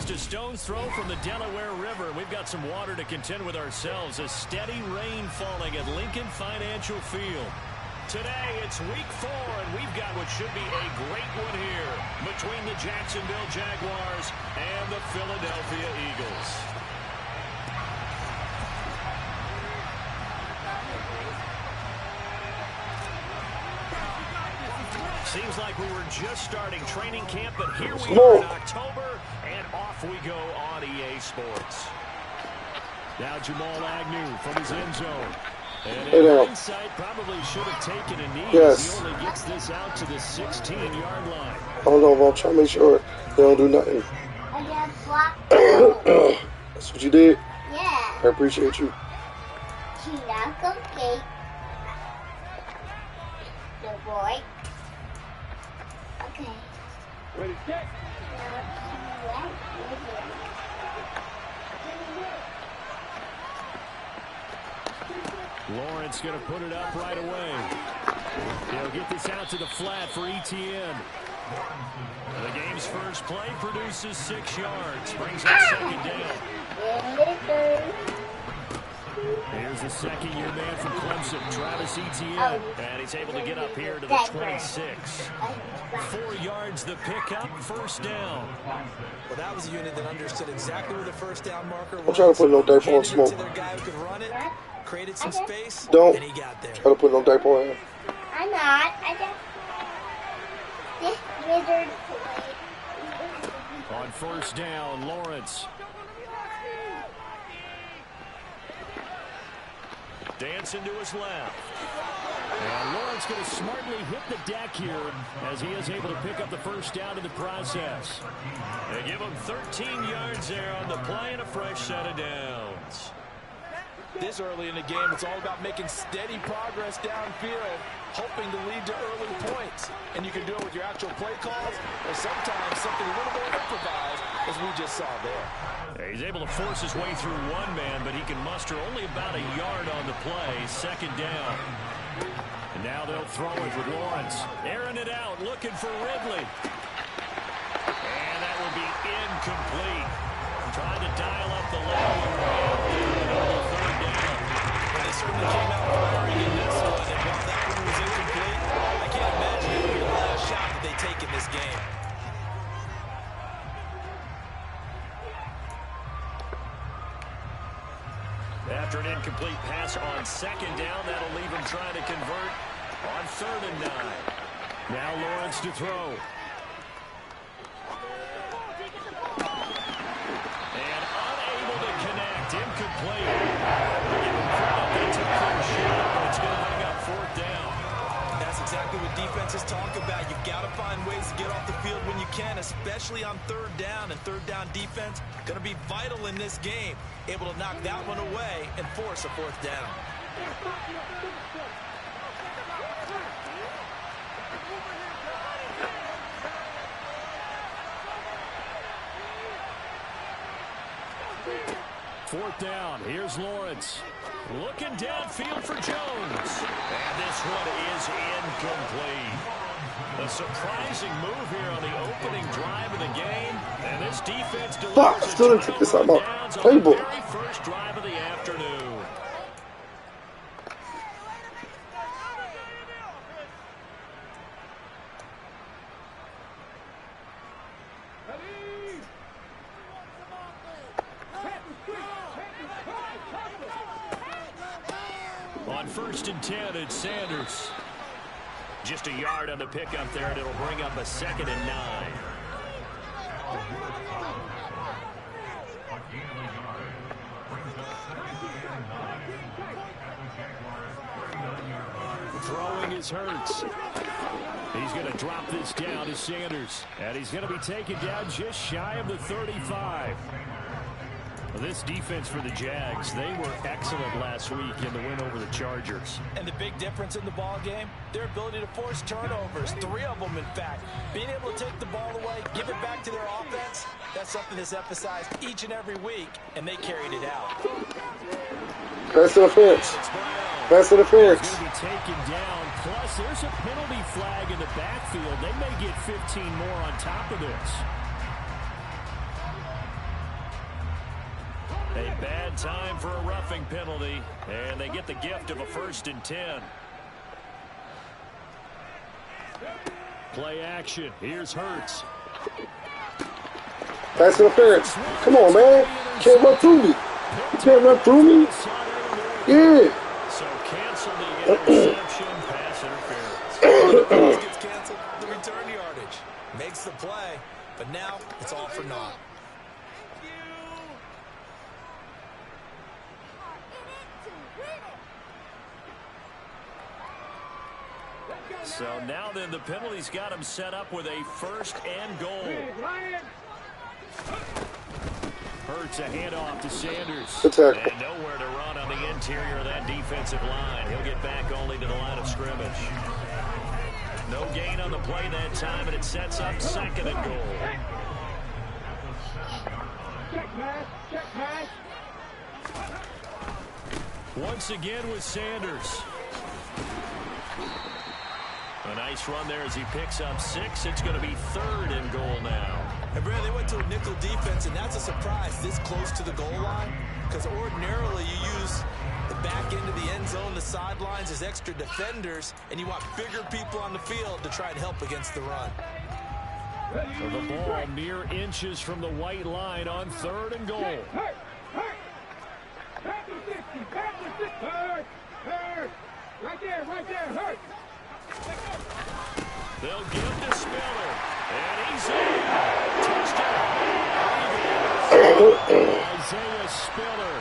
just a stone's throw from the Delaware River. We've got some water to contend with ourselves. A steady rain falling at Lincoln Financial Field. Today, it's week 4, and we've got what should be a great one here between the Jacksonville Jaguars and the Philadelphia Eagles. Seems like we were just starting training camp, but here we are in October, and off we go on EA Sports. Now Jamal Agnew from his end zone. And in hindsight, probably should have taken a knee. Yes. He only gets this out to the 16-yard line. Hold on, I'm trying to make sure they don't do nothing. That's what you did? Yeah. I appreciate you. Tina cupcake. No boy. Okay. Ready, set. Lawrence going to put it up right away. He'll get this out to the flat for ETN. The game's first play produces 6 yards. Brings up second down. Here's the second-year man from Clemson, Travis Etienne. And he's able to get up here to the 26. 4 yards the pickup, first down. Well, that was a unit that understood exactly where the first down marker was. I'm trying to put no diaper on Smoke. Their guy who could run it, created some space, Don't and he got there. try to put no diaper on him. I'm not. I just... This wizard... On first down, Lawrence. Dancing to his left. And Lawrence going to smartly hit the deck here as he is able to pick up the first down in the process. They give him 13 yards there on the play and a fresh set of downs. This early in the game, it's all about making steady progress downfield, hoping to lead to early points. And you can do it with your actual play calls, or sometimes something a little more improvised, as we just saw there. He's able to force his way through one man, but he can muster only about a yard on the play. Second down. And now they'll throw it with Lawrence. Airing it out, looking for Ridley. And that will be incomplete. Trying to dial up the level on the third down. They certainly came out firing in this one, and while that one was incomplete, I can't imagine it will be the last shot that they take in this game. After an incomplete pass on second down, that'll leave him trying to convert on 3rd and 9. Now Lawrence to throw. And unable to connect. Incomplete. Give him credit. They took their shot, but it's going to bring up 4th down. That's exactly what defenses talk about. You've got to find ways to get off the field when you can, especially on 3rd down. And 3rd down defense going to be vital in this game. Able to knock that one away and force a 4th down. Fourth down. Here's Lawrence. Looking downfield for Jones. And this one is incomplete. A surprising move here on the opening drive of the game. And this defense delivers still didn't take this out of my playbook. The very first drive of the afternoon. On 1st and 10, it's Sanders. Just a yard on the pickup there, and it'll bring up a 2nd and 9. Throwing is Hurts. He's going to drop this down to Sanders. And he's going to be taken down just shy of the 35. This defense for the Jags, they were excellent last week in the win over the Chargers. And the big difference in the ball game, their ability to force turnovers, 3 of them in fact. Being able to take the ball away, give it back to their offense, that's something that's emphasized each and every week, and they carried it out. Pass interference. Pass interference. He's going to be taken down. Plus, there's a penalty flag in the backfield. They may get 15 more on top of this. A bad time for a roughing penalty, and they get the gift of a 1st and 10. Play action. Here's Hurts. Pass interference. Come on, man. You can't run through me. You can't run through me. Yeah. So cancel the interception, pass interference. Gets canceled, the return yardage. Makes the play, but now it's all for naught. So now then the penalty's got him set up with a 1st and goal. Hurts a handoff to Sanders. Good tackle. And nowhere to run on the interior of that defensive line. He'll get back only to the line of scrimmage. No gain on the play that time, and it sets up 2nd and goal. Once again with Sanders. A nice run there as he picks up 6. It's going to be 3rd and goal now. And Brad, they went to a nickel defense, and that's a surprise this close to the goal line, because ordinarily you use the back end of the end zone, the sidelines as extra defenders, and you want bigger people on the field to try and help against the run. So the ball mere inches from the white line on 3rd and goal. They'll give to Spiller, and he's in. Touchdown. Isaiah Spiller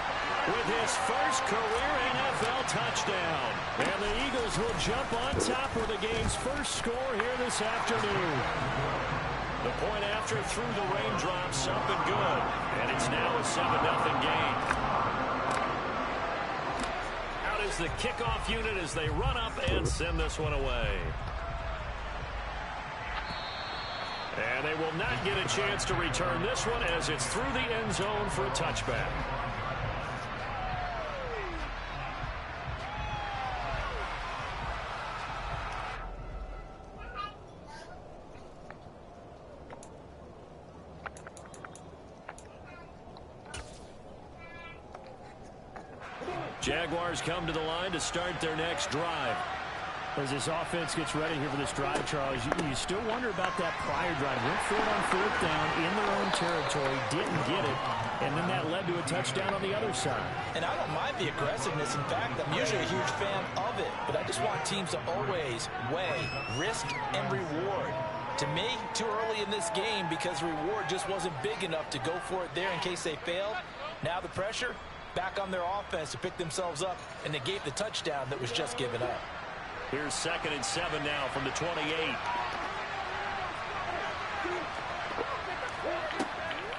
with his first career NFL touchdown. And the Eagles will jump on top with the game's first score here this afternoon. The point after through the raindrops up and good. And it's now a 7-0 game. Out is the kickoff unit as they run up and send this one away. And they will not get a chance to return this one as it's through the end zone for a touchback. Jaguars come to the line to start their next drive. As this offense gets ready here for this drive, Charles, you still wonder about that prior drive. Went for it on 4th down in their own territory, didn't get it, and then that led to a touchdown on the other side. And I don't mind the aggressiveness. In fact, I'm usually a huge fan of it, but I just want teams to always weigh risk and reward. To me, too early in this game because reward just wasn't big enough to go for it there in case they failed. Now the pressure back on their offense to pick themselves up, and they gave the touchdown that was just given up. Here's 2nd and 7 now from the 28.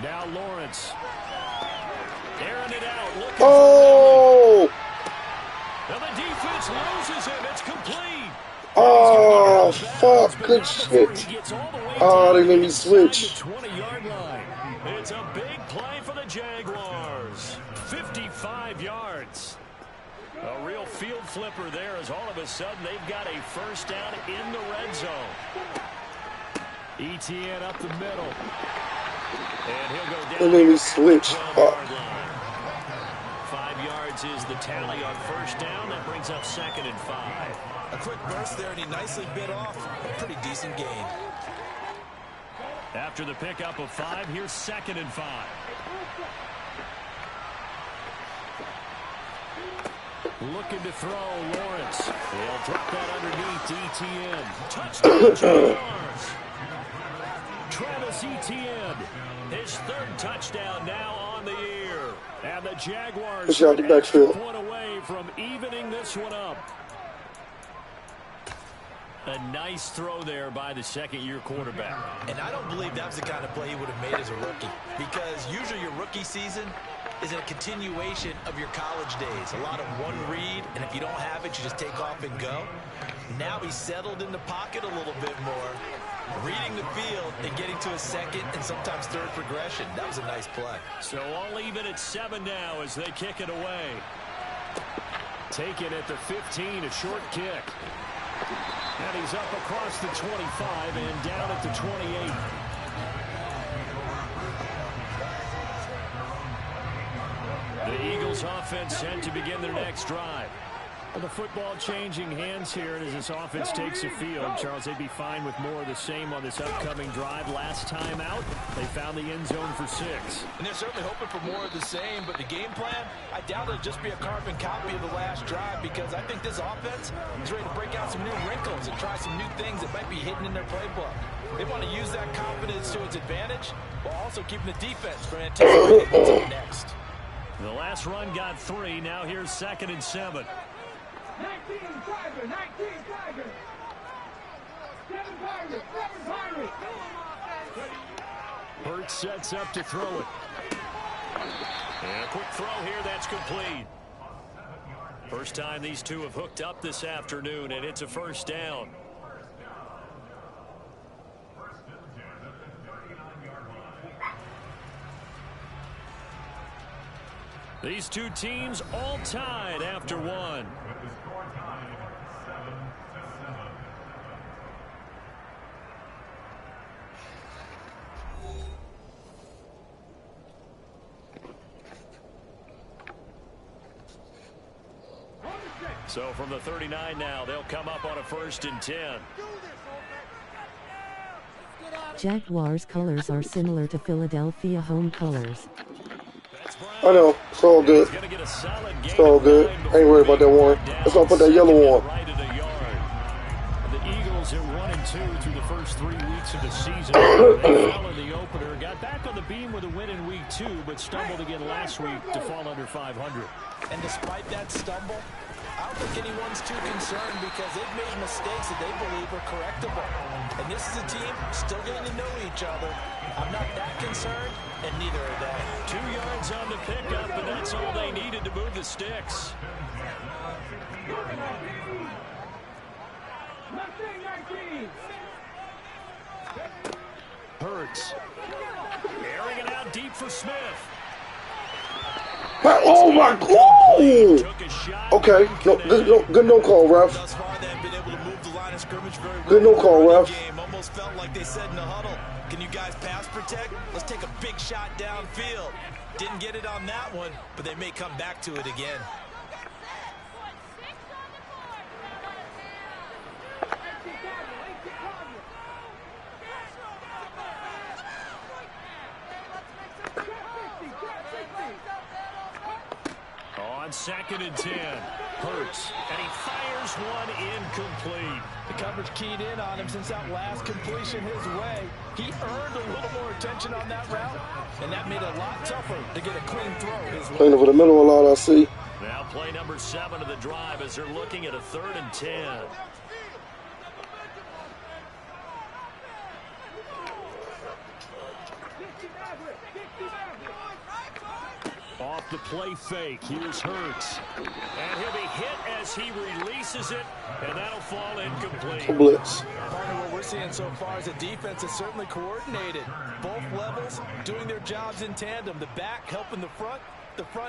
Now Lawrence. Airing it out. Looking Oh! for now the defense loses him. It's complete. Oh, fuck. Good shit. Oh, they made me switch. 20-yard line. It's a big play for the Jaguars. 55 yards. A real field flipper there as all of a sudden they've got a 1st down in the red zone. ETN up the middle. And he'll go down. They made me switch. Fuck. 5 yards is the tally on 1st down. That brings up 2nd and 5. A quick burst there, and he nicely bit off a pretty decent gain. After the pickup of 5, here's 2nd and 5. Looking to throw, Lawrence. He'll drop that underneath ETN. Touchdown, Jaguars. Travis Etienne, his 3rd touchdown now on the year. And the Jaguars Good job, backfield. one away from evening this one up. A nice throw there by the 2nd-year quarterback. And I don't believe that was the kind of play he would have made as a rookie, because usually your rookie season is a continuation of your college days. A lot of one read, and if you don't have it, you just take off and go. Now he's settled in the pocket a little bit more, reading the field and getting to a 2nd and sometimes 3rd progression. That was a nice play. So all even at 7 now as they kick it away. Taken at the 15, a short kick. And he's up across the 25 and down at the 28. The Eagles offense set to begin their next drive. Well, the football changing hands here as this offense takes the field. Charles, they'd be fine with more of the same on this upcoming drive. Last time out, they found the end zone for 6. And they're certainly hoping for more of the same, but the game plan, I doubt it'll just be a carbon copy of the last drive, because I think this offense is ready to break out some new wrinkles and try some new things that might be hidden in their playbook. They want to use that confidence to its advantage while also keeping the defense from anticipating what's up next. The last run got 3. Now here's 2nd and 7. 19 Tiger, 19 Tiger. 7 Tiger, 7 Tiger. Hurts sets up to throw it. And a quick throw here, that's complete. First time these two have hooked up this afternoon, and it's a first down. These two teams all tied after 1. So from the 39 now, they'll come up on a 1st and 10. Jaguars' colors are similar to Philadelphia home colors. I know. It's all good. It's all good. I ain't worried about that one. Let's all put that yellow on. The Eagles at 1-2 through the first 3 weeks of the season. They fell in the opener, got back on the beam with a win in week 2, but stumbled again last week to fall under 500. And despite that stumble, I don't think anyone's too concerned, because they've made mistakes that they believe are correctable. And this is a team still getting to know each other. I'm not that concerned, and neither are they. 2 yards on the pickup, and that's all they needed to move the sticks. 19. Hurts. Airing it out deep for Smith. Oh my God! Okay, good no call, ref. Thus far, they've been able to move the line of scrimmage very well. Good no call, ref. Game almost felt like they said in the huddle, "Can you guys pass protect? Let's take a big shot downfield." Didn't get it on that one, but they may come back to it again. On 2nd and 10, Hurts, and he fires one incomplete. The coverage keyed in on him since that last completion his way. He earned a little more attention on that route, and that made it a lot tougher to get a clean throw his way. Playing over the middle a lot, I see. Now play number 7 of the drive as they're looking at a 3rd and 10. Off the play fake, here's Hurts. And he'll be hit as he releases it, and that'll fall incomplete. Blitz. Part of what we're seeing so far is a defense that's certainly coordinated. Both levels doing their jobs in tandem. The back helping the front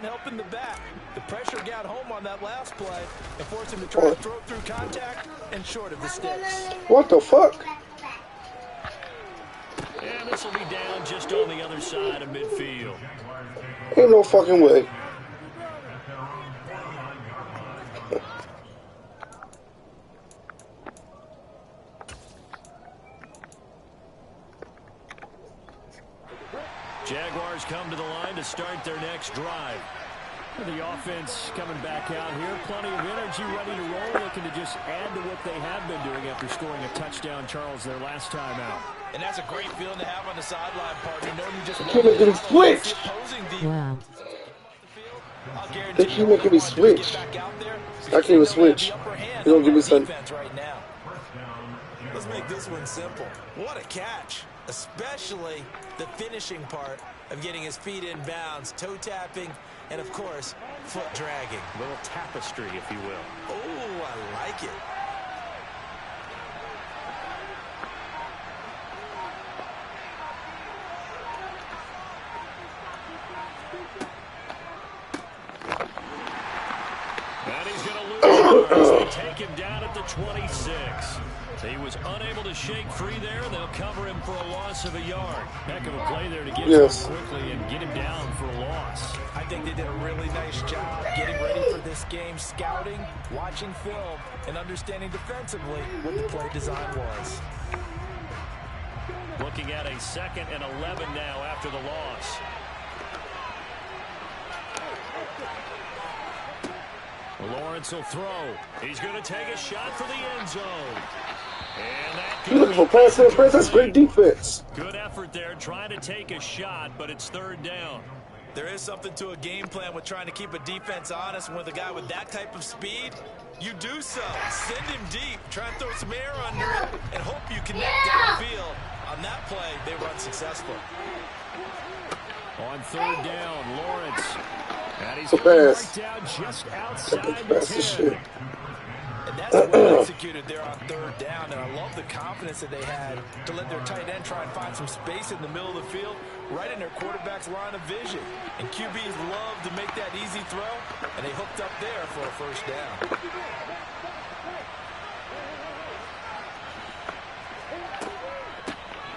helping the back. The pressure got home on that last play and forced him to try to throw through contact and short of the sticks. What the fuck? And this will be down just on the other side of midfield. Ain't no fucking way. Jaguars come to the line to start their next drive. The offense coming back out here. Plenty of energy, ready to roll, looking to just add to what they have been doing after scoring a touchdown, Charles, their last time out. And that's a great feeling to have on the sideline, partner. Knowing you just Keep making me switch. Wow. They keep making me switch. I can't even switch. They don't give me something. Right now. Let's make this one simple. What a catch. Especially the finishing part of getting his feet in bounds, toe tapping, and of course, foot dragging. A little tapestry, if you will. Oh, I like it. And he's going to lose as they take him down at the 26. He was unable to shake free there. They'll cover him for a loss of a yard. Heck of a play there to get to him quickly and get him down for a loss. I think they did a really nice job getting ready for this game, scouting, watching film, and understanding defensively what the play design was. Looking at a 2nd and 11 now after the loss. Lawrence will throw. He's going to take a shot for the end zone. And that You're looking for pass interference? That's great defense. Good effort there trying to take a shot, but it's 3rd down. There is something to a game plan with trying to keep a defense honest. And with a guy with that type of speed, you do so. Send him deep. Try and throw some air under it and hope you connect downfield. On that play, they run successful. On 3rd down, Lawrence. And he's pass. Down just outside the 10. And that's well executed there on 3rd down. And I love the confidence that they had to let their tight end try and find some space in the middle of the field, right in their quarterback's line of vision. And QBs love to make that easy throw, and they hooked up there for a 1st down.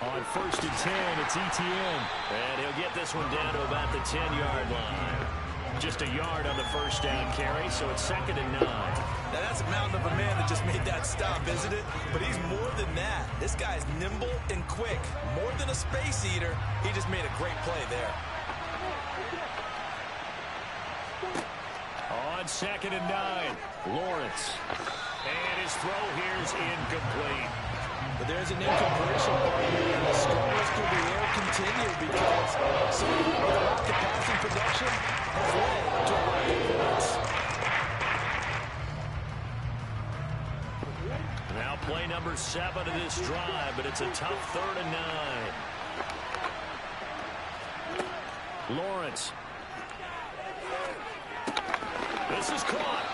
On 1st and 10, it's Etienne. And he'll get this one down to about the 10-yard line. Just a yard on the 1st down carry, so it's 2nd and 9. Now that's a mountain of a man that just made that stop, isn't it? But he's more than that. This guy's nimble and quick. More than a space eater, he just made a great play there. On 2nd and 9, Lawrence. And his throw here is incomplete. But there's an incompletion partner, and the struggles through the air continue because someone with a lack of passing production has led to a lack of points. Now play number 7 of this drive, but it's a tough 3rd and 9. Lawrence. This is caught.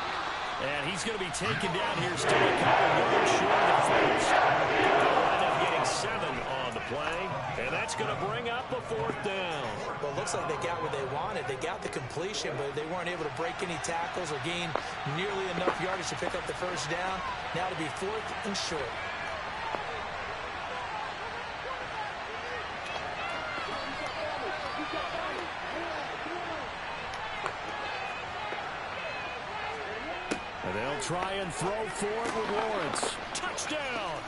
And he's going to be taken down here, still a couple yards short of the 1st. They'll wind up getting 7 on the play, and that's going to bring up a 4th down. Well, it looks like they got what they wanted. They got the completion, but they weren't able to break any tackles or gain nearly enough yardage to pick up the 1st down. Now to be 4th and short. They'll try and throw for it with Lawrence. Touchdown!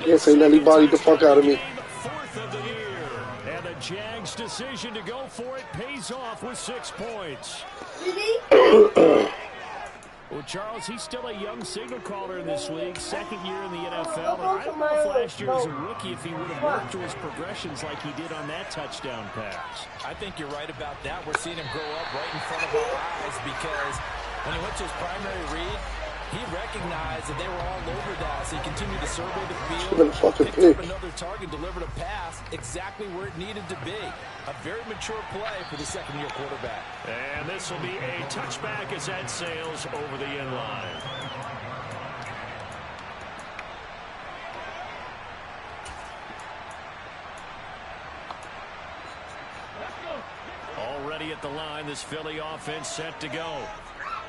Can't say nothing, body the fuck out of me. 4th of the year. And the Jags' decision to go for it pays off with 6 points. Well, Charles, he's still a young signal caller in this league, 2nd year in the NFL. And I don't know if last year as a rookie if he would have worked through his progressions like he did on that touchdown pass. I think you're right about that. We're seeing him grow up right in front of our eyes because when he went to his primary read, he recognized that they were all over that, so he continued to survey the field, picked up another target, delivered a pass exactly where it needed to be. A very mature play for the 2nd-year quarterback. And this will be a touchback as that sails over the end line. Already at the line, this Philly offense set to go.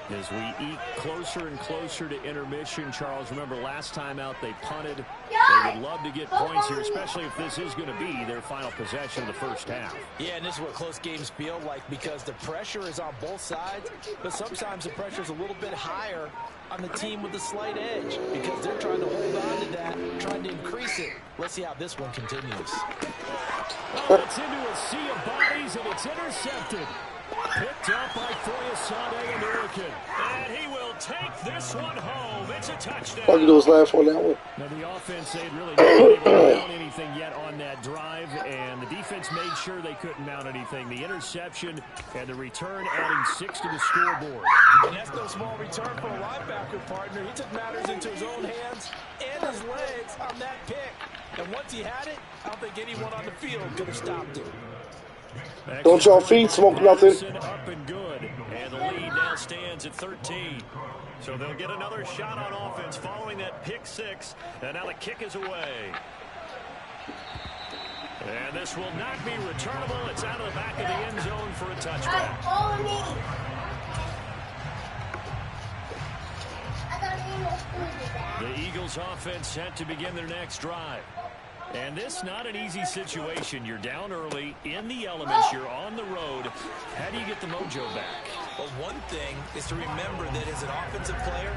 As we eke closer and closer to intermission, Charles, remember last time out they punted. They would love to get points here, especially if this is going to be their final possession of the 1st half. Yeah, and this is what close games feel like because the pressure is on both sides, but sometimes the pressure is a little bit higher on the team with the slight edge because they're trying to hold on to that, trying to increase it. Let's see how this one continues. Oh, it's into a sea of bodies, and it's intercepted. Picked up by Foyesade American. And he will take this one home. It's a touchdown. All you do is laugh on that one. Now, the offense, they'd really not been able to mount anything yet on that drive, and the defense made sure they couldn't mount anything. The interception and the return adding 6 to the scoreboard. And that's no small return for a linebacker partner. He took matters into his own hands and his legs on that pick. And once he had it, I don't think anyone on the field could have stopped him. Don't y'all feet smoke nothing. Up and good. And the lead now stands at 13. So they'll get another shot on offense following that pick 6. And now the kick is away. And this will not be returnable. It's out of the back of the end zone for a touchback. The Eagles offense set to begin their next drive. And this not an easy situation. You're down early, in the elements, you're on the road. How do you get the mojo back? Well, one thing is to remember that as an offensive player,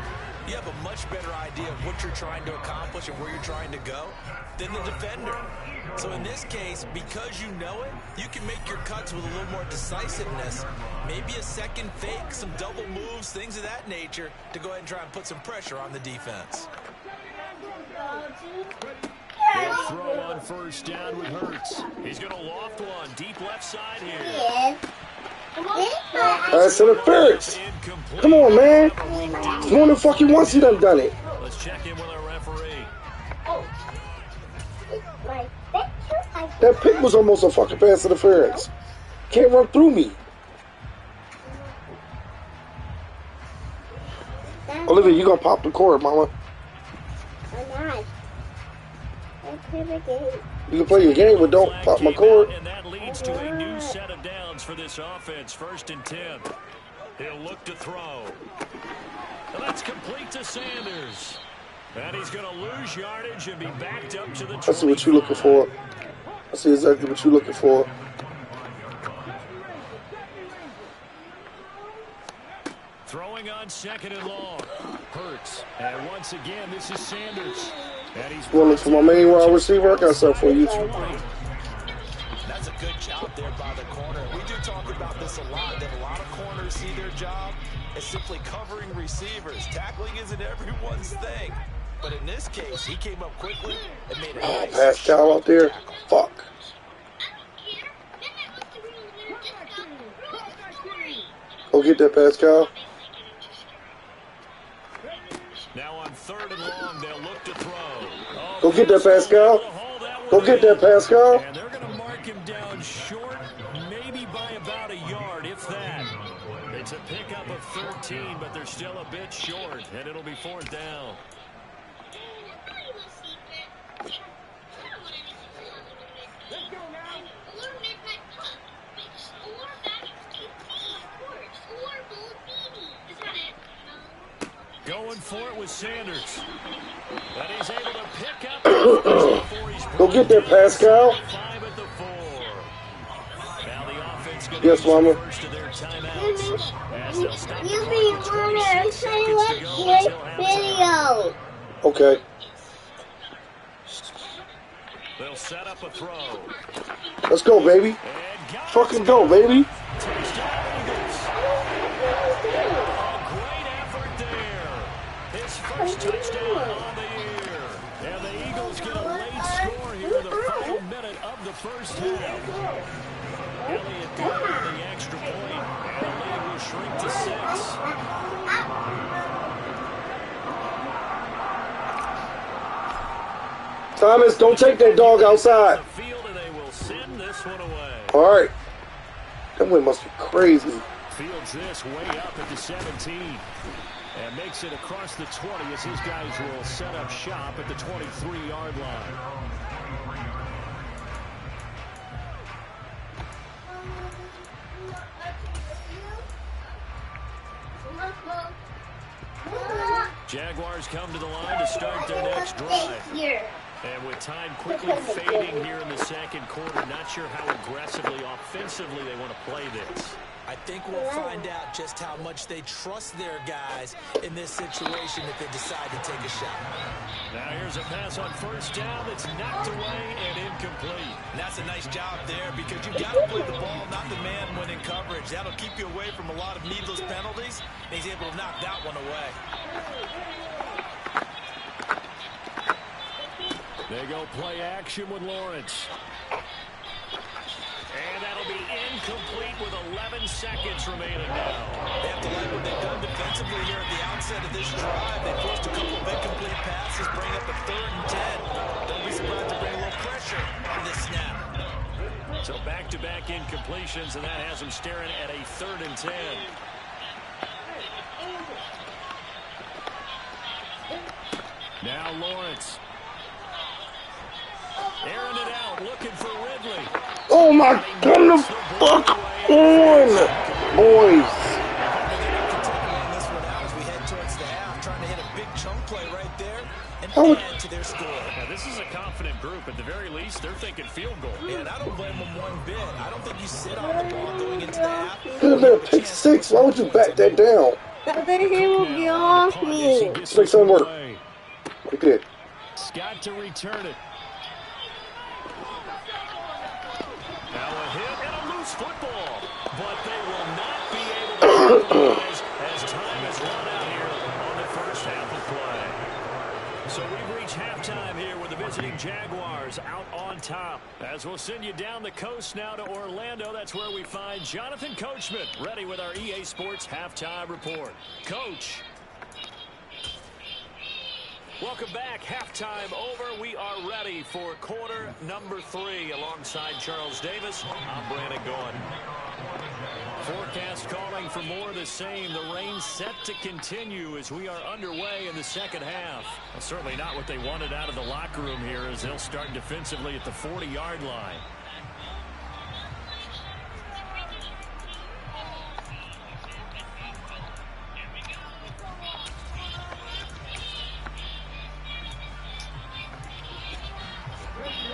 you have a much better idea of what you're trying to accomplish and where you're trying to go than the defender. So in this case, because you know it, you can make your cuts with a little more decisiveness. Maybe a second fake, some double moves, things of that nature to go ahead and try and put some pressure on the defense. They'll throw on first down with Hurts. He's going to loft one deep left side here. Yes. That's interference. Come on, man. It's more than fucking once he done it. Let's check in with our referee. That pick was almost a fucking pass interference. Can't run through me. Olivia, you gonna pop the cord, mama. I'm not. You can play your game, but don't pop my cord. And that leads to a new set of downs for this offense. 1st and 10. He'll look to throw. And that's complete to Sanders. And he's going to lose yardage and be backed up to the 20. I see what you're looking for. I see exactly what you're looking for. Throwing on 2nd and long. Hurts. And once again, this is Sanders. And he's You want to look for my main wide receiver? I got something for you. That's a good job there by the corner. We do talk about this a lot, that a lot of corners see their job as simply covering receivers. Tackling isn't everyone's thing. But in this case, he came up quickly and made a nice Pascal out there. tackle. Fuck. Go get that, Pascal. Now on 3rd and long, they'll look to throw. Oh, Go get that, Pascal. Go get that, Pascal. And they're going to mark him down short, maybe by about a yard, if that. It's a pickup of 13, but they're still a bit short, and it'll be 4th down. Let's go now. Going for it with Sanders. And he's able to pick up before he's Go get that, Pascal. 5 at the 4. Now the offense going Yes, mama. first of their timeouts. As they'll stop the You clock be with one 26 and say seconds to what go this until halftime. video. Okay. They'll set up a throw. Let's go, baby. And got Fucking go, baby. touchdown Eagles. A great effort there. His first touchdown on the year. And the Eagles get a late score here in the final minute of the first half. Elliott going on the extra point. And the lead will shrink to 6. Thomas, don't take that dog outside. The field, and they will send this one away. All right. That one must be crazy. Fields this way up at the 17. And makes it across the 20 as his guys will set up shop at the 23-yard line. Jaguars come to the line to start their next drive. Here. And with time quickly fading here in the second quarter, not sure how aggressively, offensively they want to play this. I think we'll find out just how much they trust their guys in this situation if they decide to take a shot. Now here's a pass on first down that's knocked away and incomplete. And that's a nice job there because you've got to play the ball, not the man when in coverage. That'll keep you away from a lot of needless penalties, and he's able to knock that one away. They go play action with Lawrence. And that'll be incomplete with 11 seconds remaining now. They have to like what they've done defensively here at the outset of this drive. They forced a couple of incomplete passes, bring up a 3rd and 10. Don't be surprised to bring a little pressure on this snap. So back-to-back incompletions, and that has them staring at a 3rd and 10. Now Lawrence. Airing it out, looking for Ridley. Oh my, come the fuck on, boys. This one out as we head towards the half, trying to hit a big chunk play right there. add to their score. Now, this is a confident group. At the very least, they're thinking field goal. And I don't blame them one bit. I don't think you sit on the ball going into the half. Good man, pick 6. Why would you back that down? But then he will be off me. Let's make something work. We did. Scott to return it. Now a hit and a loose football. But they will not be able to capitalize as time has run out here on the first half of play. So we've reached halftime here with the visiting Jaguars out on top. As we'll send you down the coast now to Orlando, that's where we find Jonathan Coachman ready with our EA Sports halftime report. Coach. Welcome back. Halftime over. We are ready for quarter number 3 alongside Charles Davis. I'm Brandon Gaughan. Forecast calling for more of the same. The rain set to continue as we are underway in the second half. Well, certainly not what they wanted out of the locker room here as they'll start defensively at the 40-yard line.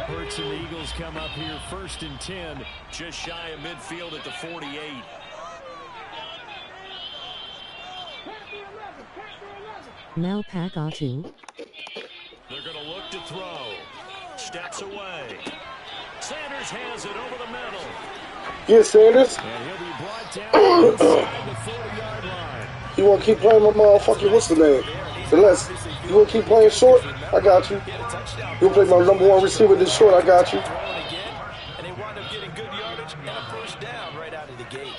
Hurts and the Eagles come up here 1st and 10, just shy of midfield at the 48. Now pack Atu. They're going to look to throw. Steps away. Sanders has it over the middle. Get Sanders. And he'll be brought down inside the 40-yard line. You want to keep playing my motherfucking, what's the name? Unless you want to keep playing short, I got you. You want to play my number 1 receiver this short, I got you. And they wind up getting good yardage and a first down right out of the gate.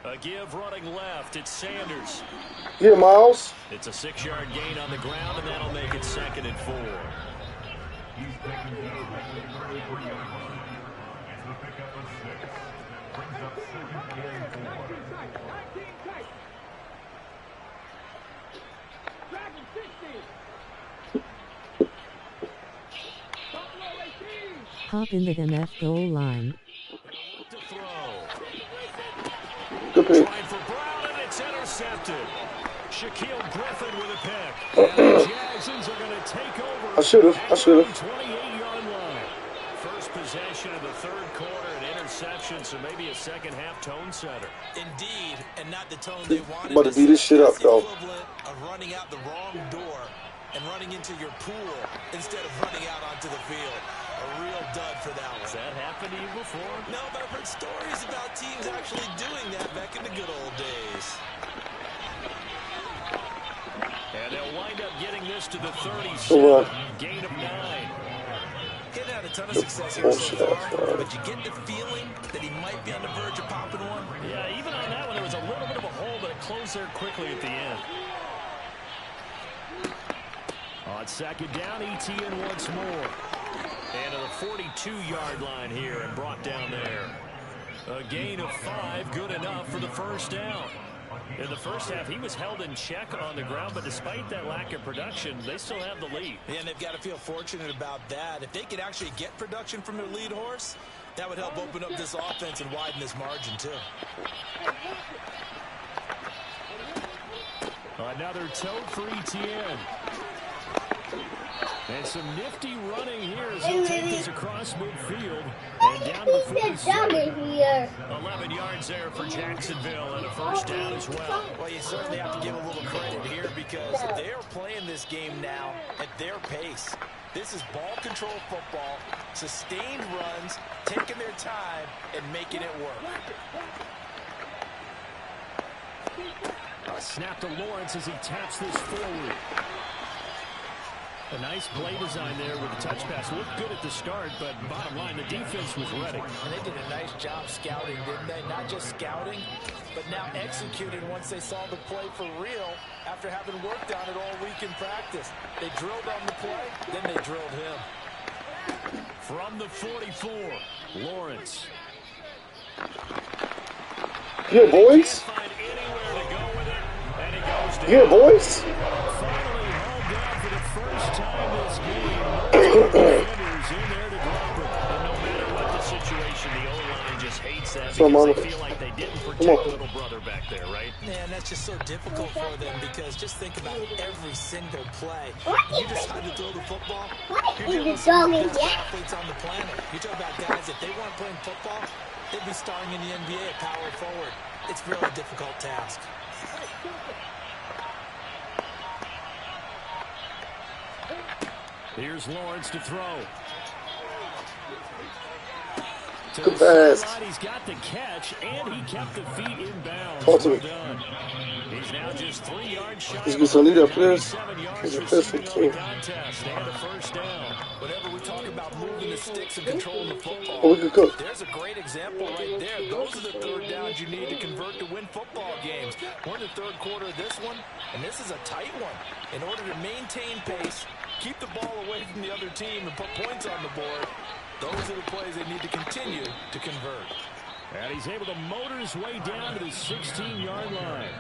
A give running left. It's Sanders. Yeah, Miles. It's a 6-yard gain on the ground, and that'll make it 2nd and 4. Hop in the MF goal line. To throw. Good pick. Trying for Brown, and it's intercepted. Shaquille Griffin with a pick. And the Jacksons are going to take over. I should have. At the 28-yard line. First possession of the 3rd quarter, an interception, so maybe a second-half tone setter. Indeed, and not the tone they wanted. About to beat this shit up, though. Equivalent of running out the wrong door and running into your pool instead of running out onto the field. A real dud for that one. Has that happened to you before? No, but I've heard stories about teams actually doing that back in the good old days. And they'll wind up getting this to the 37. Gain of 9. Getting had a ton of success here so far, but you get the feeling that he might be on the verge of popping one. Yeah, even on that one, there was a little bit of a hole, but it closed there quickly at the end. On 2nd down, ETN once more. And to the 42-yard line here and brought down there. A gain of 5, good enough for the first down. In the first half, he was held in check on the ground, but despite that lack of production, they still have the lead. Yeah, and they've got to feel fortunate about that. If they could actually get production from their lead horse, that would help open up this offense and widen this margin, too. Another tote for ETN. And some nifty running here as he takes this across midfield. And down to the 47. 11 yards there for Jacksonville and a first down as well. Well, you certainly have to give a little credit here because they're playing this game now at their pace. This is ball control football, sustained runs, taking their time and making it work. A snap to Lawrence as he taps this forward. A nice play design there with the touch pass. Looked good at the start, but bottom line, the defense was ready. And they did a nice job scouting, didn't they? Not just scouting, but now executing once they saw the play for real after having worked on it all week in practice. They drilled on the play, then they drilled him. From the 44, Lawrence. Yeah, boys. Find anywhere to go with it, and he goes down. Yeah, boys. Finally hauled down for the first time this game. Defenders in there to drop it. And no matter what the situation, the O-line just hates that because they feel like they didn't Come on. little brother back there, right? Man, that's just so difficult for them because just think about every single play. You decide to throw the football, you're dealing with some of the best athletes on the planet. You talk about guys, if they weren't playing football, they'd be starring in the NBA at power forward. It's really a difficult task. Here's Lawrence to throw. Good pass. He's got the catch, and he kept the feet in bounds. Talk to me. Done. He's now just 3 yards shy. He's going to lead up this. 97 yards He's a pistol receiving on too. the contest, and a first down. Whenever we talk about moving the sticks and controlling the football, Oh, we can cook. there's a great example right there. Those are the third downs you need to convert to win football games. We're in the third quarter of this one, and this is a tight one. In order to maintain pace, keep the ball away from the other team, and put points on the board, those are the plays they need to continue to convert. And he's able to motor his way down to the 16-yard line.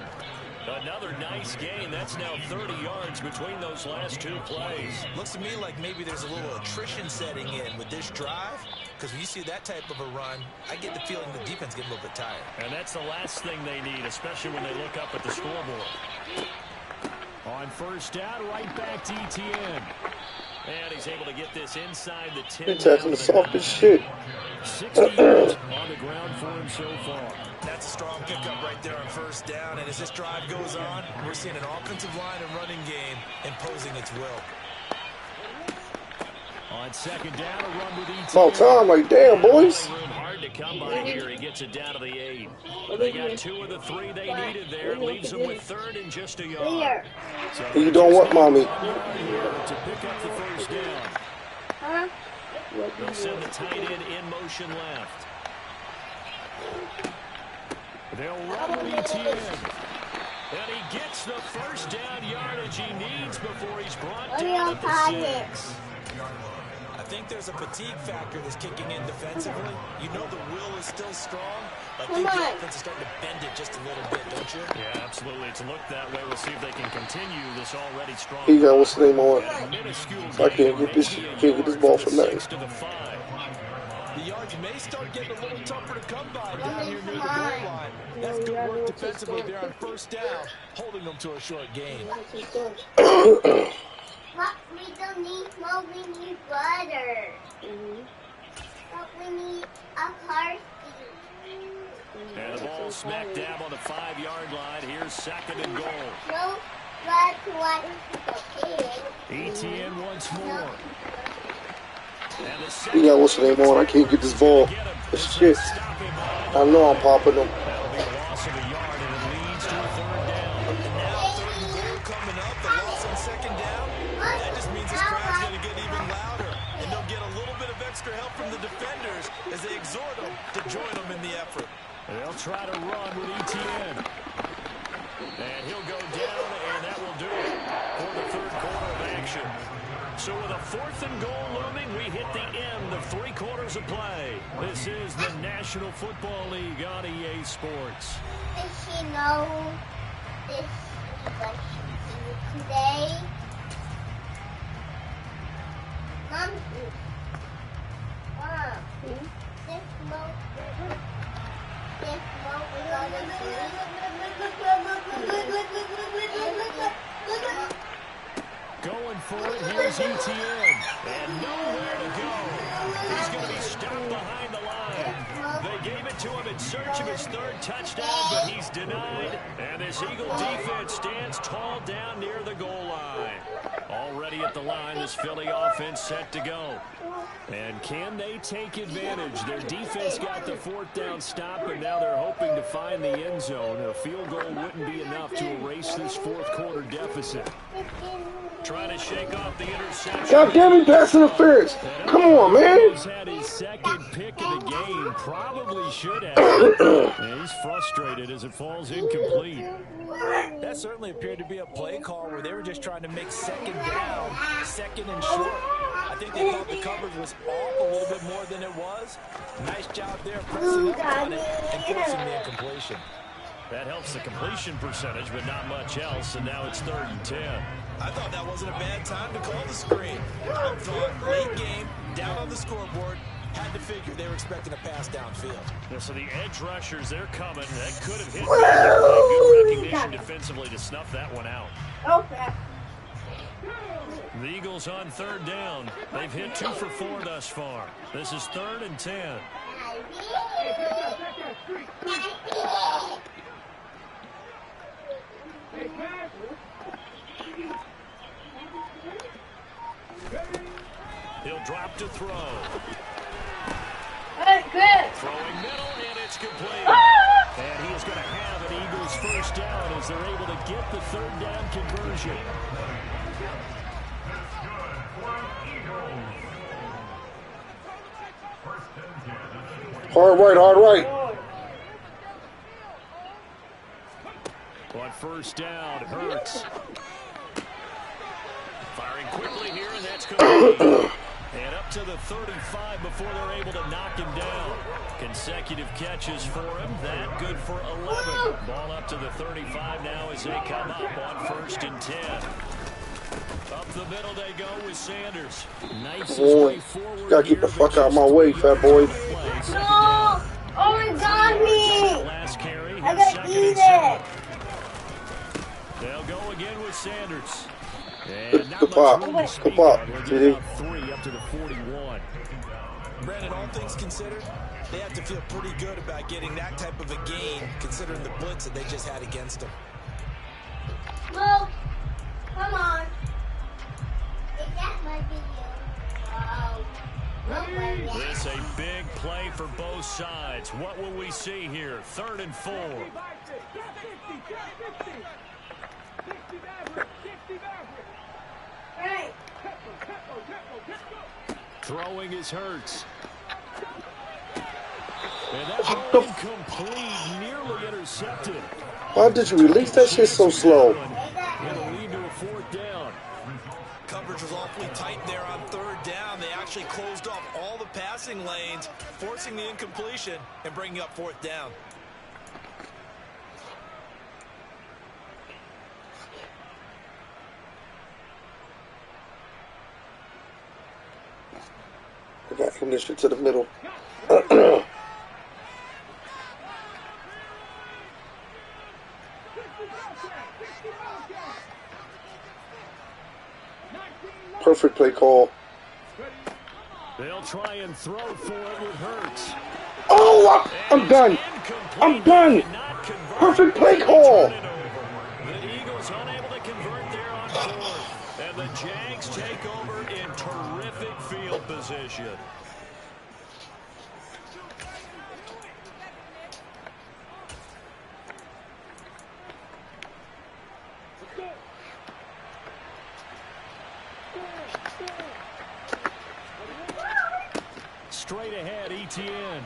Another nice gain. That's now 30 yards between those last 2 plays. Looks to me like maybe there's a little attrition setting in with this drive, because when you see that type of a run, I get the feeling the defense getting a little bit tired. And that's the last thing they need, especially when they look up at the scoreboard. On first down, right back to ETN. And he's able to get this inside the 10. He's tackling the softest shit. 60 yards on the ground for him so far. That's a strong pickup right there on first down, and as this drive goes on, we're seeing an offensive line and running game imposing its will. On second down, a run with ETN. About time, like, damn, boys. Hard to come by here. He gets it down to the 8. They got 2 of the 3 they needed there. Leaves them with 3rd and just a yard. So You don't want mommy. to pick up the first down. Huh? They'll send the tight end in motion left. They'll run with ETN. And he gets the first down yardage he needs before he's brought down at the 6. I think there's a fatigue factor that's kicking in defensively. You know the will is still strong, but I think the offense is starting to bend it just a little bit, don't you? Yeah, absolutely. It's looked that way. We'll see if they can continue this already strong. He got what's the name on. Minuscule I can't get this ball for nothing. 6 to the 5. The yards may start getting a little tougher to come by down here near the goal line. That's good work defensively there on first down, holding them to a short gain. But we don't need more, we need butter. But we need a party. And the ball smack dab on the 5-yard line. Here's 2nd and goal. No, but what? ETN once more. And the He got what's the name on. I can't get this ball. This shit. I know I'm popping them. That'll be a loss of a yard, and it leads to a 3rd down. Now 3rd and goal coming up, the loss on 2nd down. That just means this crowd's going to get even louder, and they'll get a little bit of extra help from the defenders as they exhort them to join them in the effort. They'll try to run with ETN. And he'll go down, and that will do it for the 3rd quarter of action. So with a 4th and goal looming, we hit the end of 3 quarters of play. This is the National Football League on EA Sports. Does she know this is today? Mom, this smoke we're gonna Going for it, here's ETN. And nowhere to go. He's going to be stopped behind the line. They gave it to him in search of his 3rd touchdown, but he's denied. And this Eagle defense stands tall down near the goal line. Already at the line, this Philly offense set to go. And can they take advantage? Their defense got the 4th down stop, and now they're hoping to find the end zone. A field goal wouldn't be enough to erase this 4th quarter deficit. Trying to shake off the interception. God damn it, pass interference. Come on, man. He's had his 2nd pick of the game. Probably should have. And he's frustrated as it falls incomplete. That certainly appeared to be a play call where they were just trying to make 2nd down, 2nd and short. I think they thought the coverage was off a little bit more than it was. Nice job there pressing up on it and forcing the incompletion. That helps the completion percentage, but not much else, and now it's 3rd and 10. I thought that wasn't a bad time to call the screen. I thought late game, down on the scoreboard, Had to figure they were expecting a pass downfield. Yeah, so the edge rushers, they're coming. That could have hit. Good recognition defensively to snuff that one out. Okay. The Eagles on third down. They've hit 2 for 4 thus far. This is 3rd and 10. He'll drop to throw. Hey, good. Throwing middle, and it's complete. And he is going to have an Eagles first down as they're able to get the 3rd down conversion. Hard right, hard right. On first down, Hurts. Firing quickly here, and that's complete. And up to the 35 before they're able to knock him down. Consecutive catches for him. That good for 11. Ball up to the 35 now as they come up on 1st and 10. Up the middle they go with Sanders. Nice way forward. Gotta keep the fuck out of my way, fat boy. No! Oh, it got me! Last carry. I gotta eat it! They'll go again with Sanders. And not Good pop. much room to speak Good pop, of. They'll get TD. about 3 up to the 41. Brandon, all things considered, they have to feel pretty good about getting that type of a gain, considering the blitz that they just had against them. Well, come on. That might be you. Oh. This a big play for both sides. What will we see here? 3rd and 4. Right. Throwing his Hurts. And that's incomplete, nearly intercepted. Why did you release that shit so slow? It'll lead to a 4th down. Coverage was awfully tight there on 3rd down. They actually closed off all the passing lanes, forcing the incompletion and bringing up 4th down. I got him this shit to the middle. Perfect play call. They'll try and throw for it with Hurts. Oh, I'm done. I'm done. Perfect play call. The Eagles unable to convert there on 4th. And the Jags take over in terrific field position. Straight ahead, ETN.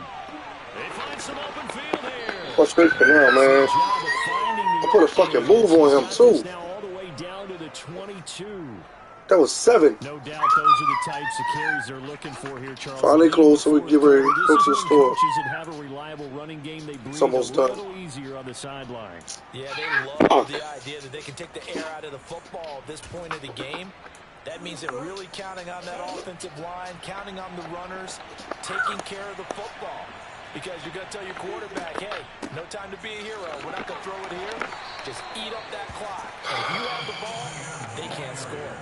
They find some open field here. What's great for now, man? I put a fucking move on him, too. Now all the way down to the 22. That was 7. No doubt those are the types of carries they're looking for here, Charles. Finally close, so we can get ready to go to the store. Coaches that have a reliable running game, they breathe It's almost a done. little easier on the sideline. Yeah, they love the idea that they can take the air out of the football at this point of the game. That means they're really counting on that offensive line, counting on the runners, taking care of the football. Because you're going to tell your quarterback, hey, no time to be a hero. We're not going to throw it here. Just eat up that clock. And if you have the ball, they can't score.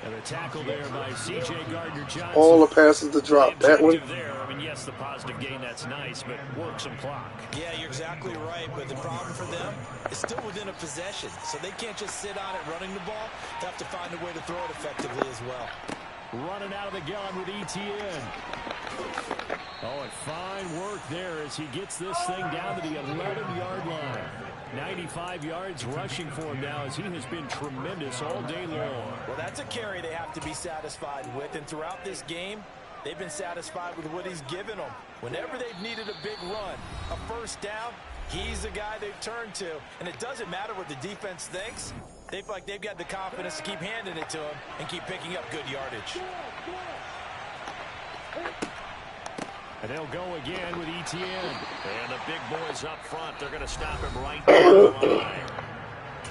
And a tackle there by C.J. Gardner-Johnson. All the passes to drop. That one. There. I mean, yes, the positive gain, that's nice, but work some clock. Yeah, you're exactly right. But the problem for them is still within a possession. So they can't just sit on it running the ball. They have to find a way to throw it effectively as well. Running out of the gun with ETN. Oh, and fine work there as he gets this thing down to the 11-yard line. 95 yards rushing for him now as he has been tremendous all day long. Well, that's a carry they have to be satisfied with. And throughout this game, they've been satisfied with what he's given them. Whenever they've needed a big run, a first down, he's the guy they've turned to. And it doesn't matter what the defense thinks. They feel like they've got the confidence to keep handing it to him and keep picking up good yardage. And they'll go again with ETN. And the big boys up front, they're going to stop him right there on the line.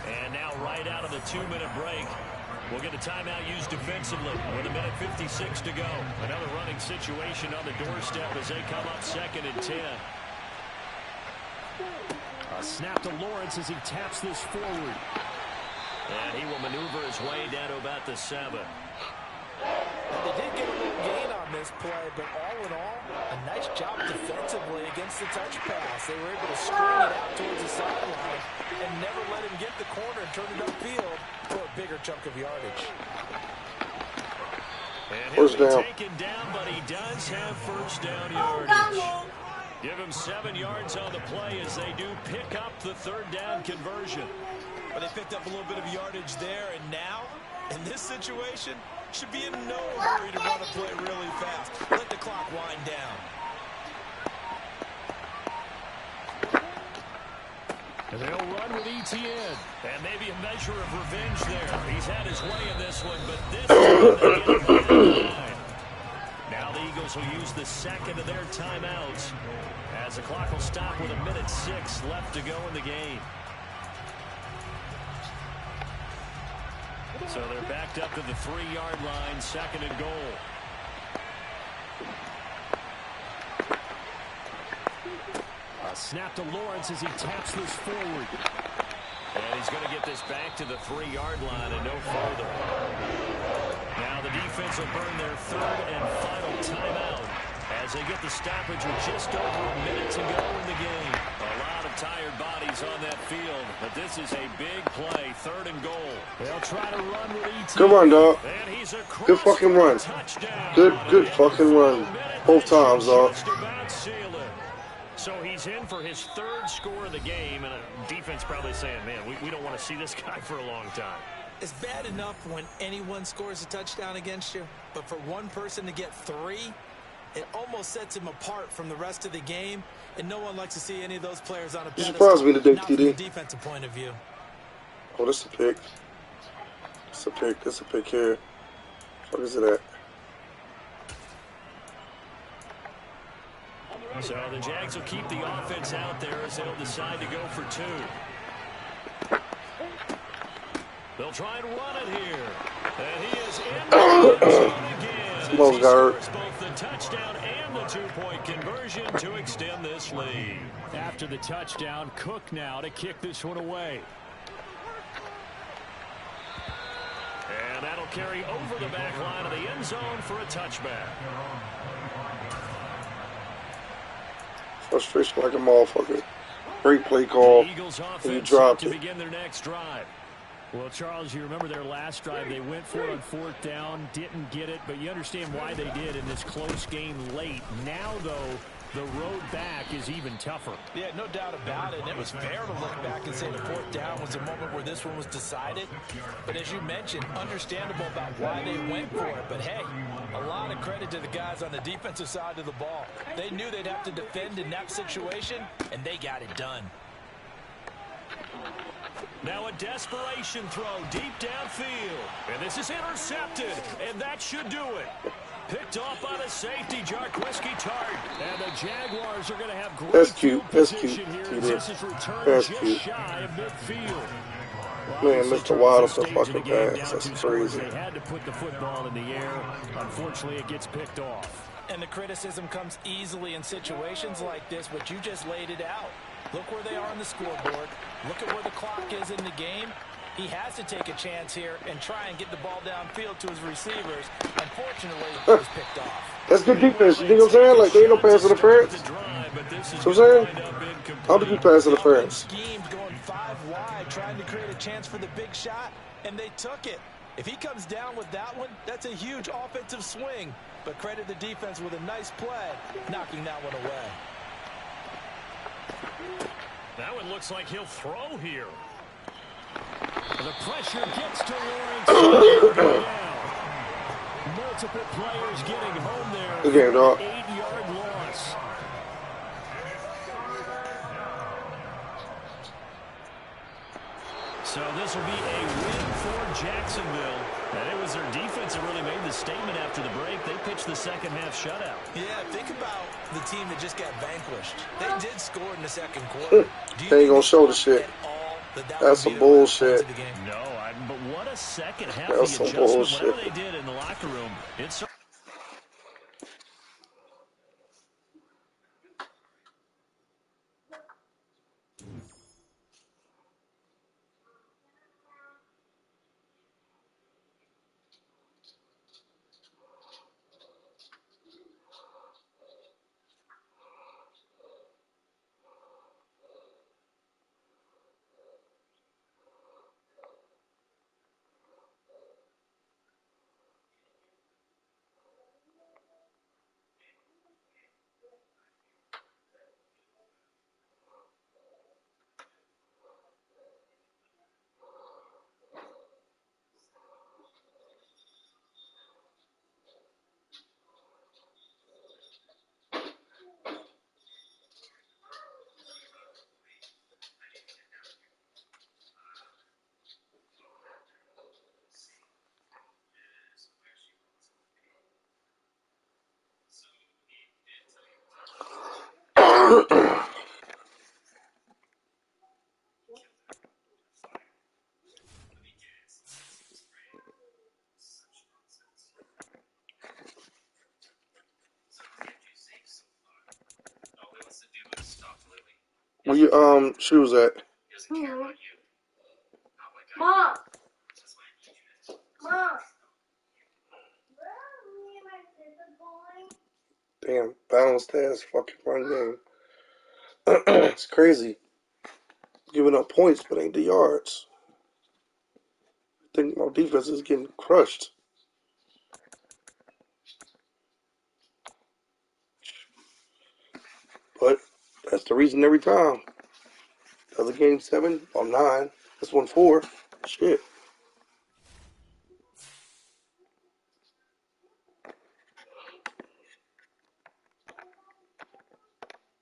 And now right out of the 2-minute break, We'll get a timeout used defensively with 1:56 to go. Another running situation on the doorstep as they come up 2nd and 10. A snap to Lawrence as he taps this forward. And he will maneuver his way down to about the 7. They did get a little gain on this play, but all in all, a nice job defensively against the touch pass. They were able to screen it out towards the sideline and never let him get the corner and turn it upfield for a bigger chunk of yardage. And he'll be taken down, but he does have first down yardage. Give him 7 yards on the play as they do pick up the 3rd down conversion. But they picked up a little bit of yardage there, and now, in this situation, should be in no hurry to run a play really fast. Let the clock wind down. And they'll run with ETN. And maybe a measure of revenge there. He's had his way in this one, but this is now the Eagles will use the 2nd of their timeouts as the clock will stop with 1:06 left to go in the game. So they're backed up to the 3-yard line, 2nd and goal. A snap to Lawrence as he taps this forward. And he's going to get this back to the 3-yard line and no further. Now the defense will burn their 3rd and final timeout as they get the stoppage with just over a minute to go in the game. A lot of tired bodies on that field, but this is a big play, 3rd and goal. They'll try to run with ETN. Good run, dog. And he's Good fucking run. Good fucking run. Both times, dog. So he's in for his 3rd score of the game, and the defense probably saying, man, we don't want to see this guy for a long time. It's bad enough when anyone scores a touchdown against you, but for one person to get 3, it almost sets him apart from the rest of the game, and no one likes to see any of those players on a pedestal. You surprised me today, not from a TD. defensive point of view. Oh, this is a pick. It's a pick. This is a pick here. What is it at? So the Jags will keep the offense out there as they'll decide to go for 2. They'll try and run it here. And he is in the end zone again. Most got hurt. Both the touchdown and the 2-point conversion to extend this lead. After the touchdown, Cook now to kick this one away. And that'll carry over the back line of the end zone for a touchback. Frustration like a motherfucker. Great play call. The Eagles And you offense dropped to it. begin their next drive. Well, Charles, you remember their last drive. They went for it on 4th down, didn't get it, but you understand why they did in this close game late. Now, though, the road back is even tougher. Yeah, no doubt about it. And it was fair to look back and say the 4th down was the moment where this one was decided. But as you mentioned, understandable about why they went for it. But, hey, a lot of credit to the guys on the defensive side of the ball. They knew they'd have to defend in that situation, and they got it done. Now a desperation throw deep downfield. And this is intercepted, and that should do it. Picked off by the safety, Jarquiski Tart. And the Jaguars are going to have great That's cute. field That's position cute. here. This is returned That's just cute. shy of midfield. Man, Mr. Wild off the fucking pass. That's crazy. They had to put the football in the air. Unfortunately, it gets picked off. And the criticism comes easily in situations like this, but you just laid it out. Look where they are on the scoreboard. Look at where the clock is in the game. He has to take a chance here and try and get the ball downfield to his receivers. Unfortunately, it was picked off. That's good defense. You know what I'm saying? Like, there ain't no pass interference. You know what I'm saying? How did you pass interference? Schemed going 5 wide, trying to create a chance for the big shot, and they took it. If he comes down with that one, that's a huge offensive swing. But credit the defense with a nice play, knocking that one away. That one looks like he'll throw here. The pressure gets to Lawrence. Multiple players getting home there. Good game, dog. 8-yard loss. So this will be a win for Jacksonville. And it was their defense that really made the statement after the break. They pitched the second half shutout. Yeah, think about the team that just got vanquished. They did score in the second quarter. They ain't gonna show the shit. That's some bullshit. No, but what a a second half That's of the some adjustment. bullshit. Whatever they did in the locker room, it's Where your shoes at? Mom. Mom. Damn, balanced ass fucking run game. It's crazy. Giving up points, but ain't the yards. I think my defense is getting crushed. But that's the reason every time. The other game 7, I'm 9. This one 4. Shit.